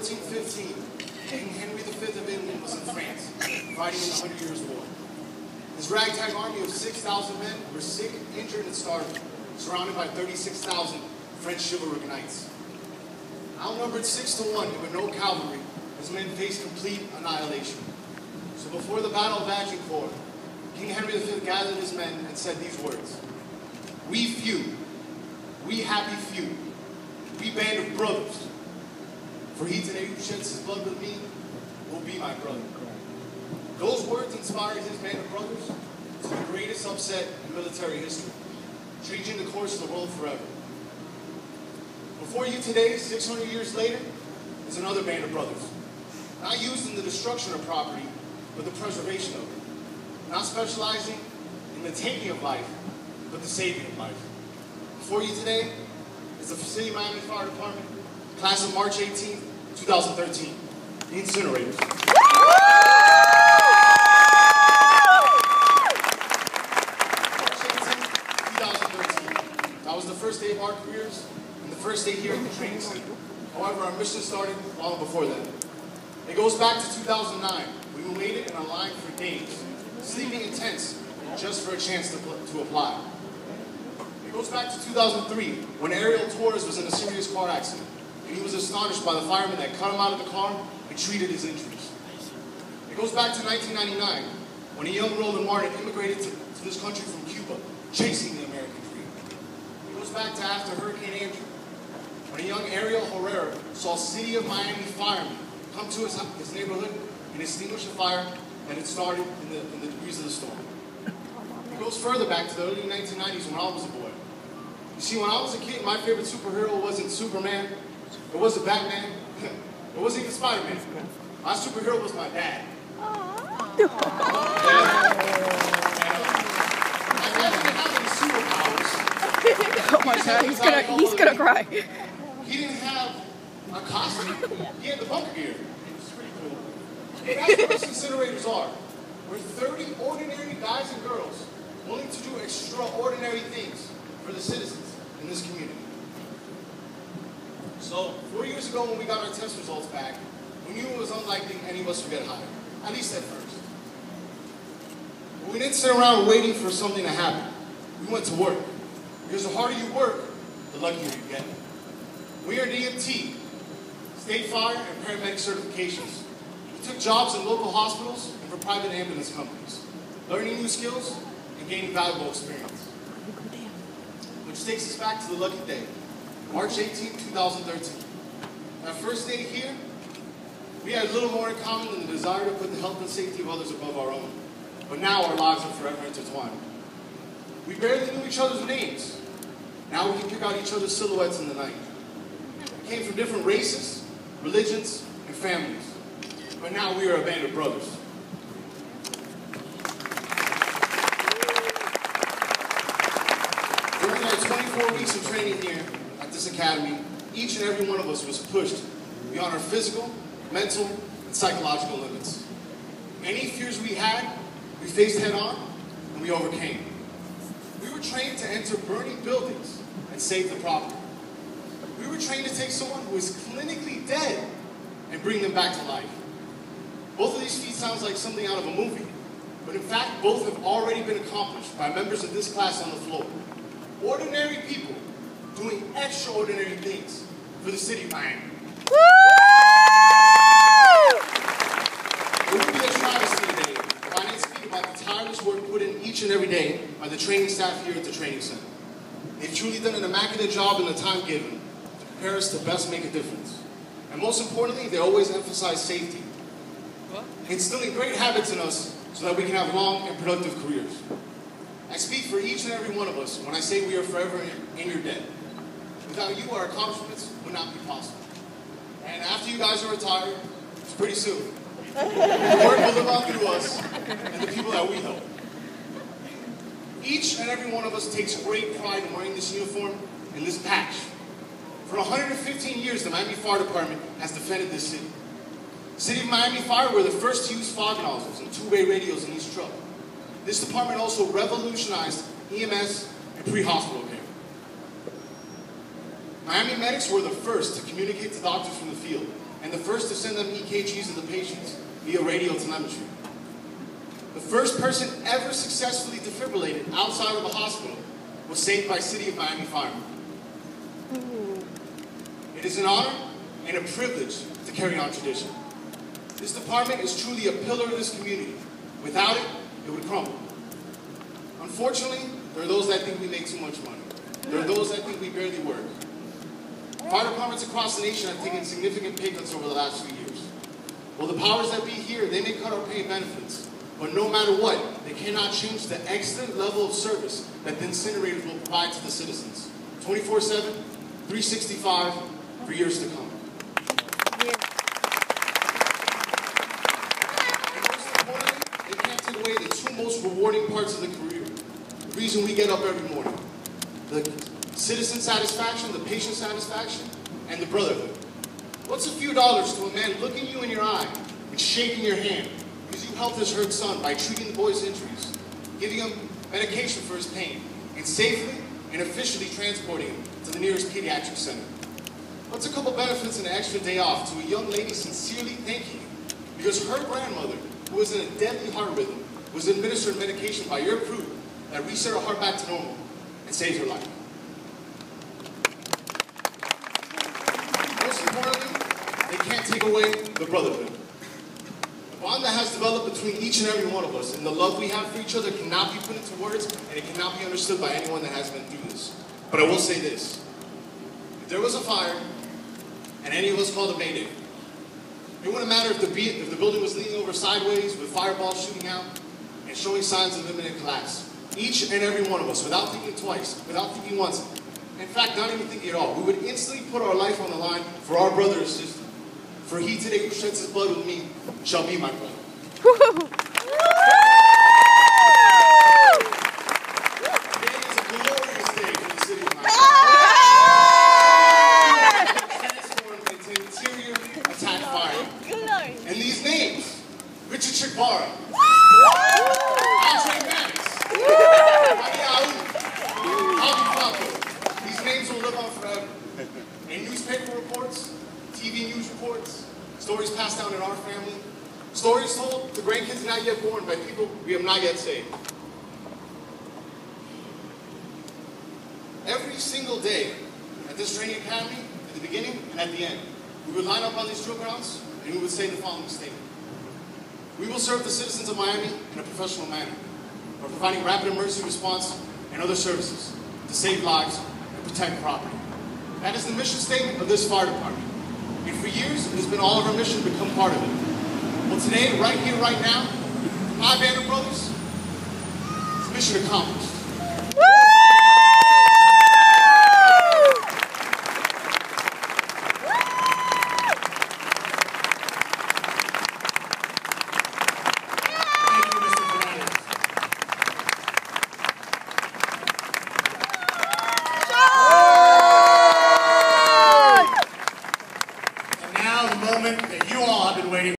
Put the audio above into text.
1415, King Henry V of England was in France, fighting in the 100 Years' War. His ragtag army of 6,000 men were sick, injured, and starving, surrounded by 36,000 French chivalric knights. Outnumbered 6 to 1 and with no cavalry, his men faced complete annihilation. So before the Battle of Agincourt, King Henry V gathered his men and said these words: "We few, we happy few, we band of brothers. For he today who sheds his blood with me will be my brother." Those words inspired his band of brothers to the greatest upset in military history, changing the course of the world forever. Before you today, 600 years later, is another band of brothers, not used in the destruction of property, but the preservation of it. Not specializing in the taking of life, but the saving of life. Before you today is the City of Miami Fire Department, class of March 18th, 2013, the Incinerators. March 18th, 2013. That was the first day of our careers and the first day here at the training center. However, our mission started long before that. It goes back to 2009. We waited in a line for days, sleeping in tents just for a chance to apply. It goes back to 2003, when Ariel Torres was in a serious car accident, and he was astonished by the fireman that cut him out of the car and treated his injuries. It goes back to 1999, when a young Roland Martin immigrated to this country from Cuba, chasing the American dream. It goes back to after Hurricane Andrew, when a young Ariel Herrera saw City of Miami firemen come to his neighborhood and extinguish a fire that had started in the degrees of the storm. It goes further back to the early 1990s when I was a boy. You see, when I was a kid, my favorite superhero wasn't Superman, it wasn't Batman, it wasn't even Spider-Man. My superhero was my dad. My dad didn't have any superpowers. Oh my God, he's gonna cry. He didn't have a costume, he had the bunker gear. That's what us Incinerators are. We're 30 ordinary guys and girls willing to do extraordinary things for the citizens in this community. So, 4 years ago when we got our test results back, we knew it was unlikely any of us would get hired, at least at first. But we didn't sit around waiting for something to happen. We went to work. Because the harder you work, the luckier you get. We earned EMT, state fire, and paramedic certifications. We took jobs in local hospitals and for private ambulance companies, learning new skills and gaining valuable experience. Which takes us back to the lucky day, March 18, 2013. Our first day here, we had little more in common than the desire to put the health and safety of others above our own. But now our lives are forever intertwined. We barely knew each other's names. Now we can pick out each other's silhouettes in the night. We came from different races, religions, and families. But now we are a band of brothers. During our 24 weeks of training here at this academy, each and every one of us was pushed beyond our physical, mental, and psychological limits. Any fears we had, we faced head on, and we overcame. We were trained to enter burning buildings and save the property. We were trained to take someone who is clinically dead and bring them back to life. Both of these feats sounds like something out of a movie, but in fact, both have already been accomplished by members of this class on the floor. Ordinary people doing extraordinary things for the city of Miami. It would be a travesty today if I didn't speak about the tireless work put in each and every day by the training staff here at the training center. They've truly done an immaculate job in the time given to prepare us to best make a difference. And most importantly, they always emphasize safety, instilling great habits in us so that we can have long and productive careers. I speak for each and every one of us when I say we are forever in your debt. Without you, our accomplishments would not be possible. And after you guys are retired, it's pretty soon, the work will live on through us and the people that we help. Each and every one of us takes great pride in wearing this uniform and this patch. For 115 years, the Miami Fire Department has defended this city. The City of Miami Fire were the first to use fog nozzles and two-way radios in each truck. This department also revolutionized EMS and pre-hospital care. Miami medics were the first to communicate to doctors from the field and the first to send them EKGs of the patients via radio telemetry. The first person ever successfully defibrillated outside of a hospital was saved by City of Miami firemen. It is an honor and a privilege to carry on tradition. This department is truly a pillar of this community. Without it, it would crumble. Unfortunately, there are those that think we make too much money. There are those that think we barely work. Fire departments across the nation have taken significant pay cuts over the last few years. Well, the powers that be here, they may cut our pay and benefits, but no matter what, they cannot change the excellent level of service that the incinerators will provide to the citizens. 24/7, 365, for years to come. And most importantly, they can't take away the two most rewarding parts of the career. The reason we get up every morning. The citizen satisfaction, the patient satisfaction, and the brotherhood. What's a few dollars to a man looking you in your eye and shaking your hand because you helped his hurt son by treating the boy's injuries, giving him medication for his pain, and safely and efficiently transporting him to the nearest pediatric center? What's a couple benefits and an extra day off to a young lady sincerely thanking you because her grandmother, who was in a deadly heart rhythm, was administered medication by your crew that reset her heart back to normal and saved her life? Most importantly, they can't take away the brotherhood. The bond that has developed between each and every one of us and the love we have for each other cannot be put into words, and it cannot be understood by anyone that has been through this. But I will say this. If there was a fire, and any of us called a mayday, it wouldn't matter if the building was leaning over sideways with fireballs shooting out and showing signs of imminent collapse. Each and every one of us, without thinking twice, without thinking once, in fact, not even thinking at all, we would instantly put our life on the line for our brother or sister. For he today who sheds his blood with me shall be my brother. Today is a glorious day for the city of Miami. Transformed into interior attack fire. And these names, Richard Chikbara, Andre Maddox, these names will live on forever. In newspaper reports, TV news reports, stories passed down in our family, stories told to grandkids not yet born by people we have not yet saved. Every single day at this training academy, at the beginning and at the end, we would line up on these drill grounds and we would say the following statement. We will serve the citizens of Miami in a professional manner by providing rapid emergency response and other services to save lives and protect property. That is the mission statement of this fire department. And for years, it has been all of our mission to become part of it. Well, today, right here, right now, my band of brothers, it's mission accomplished.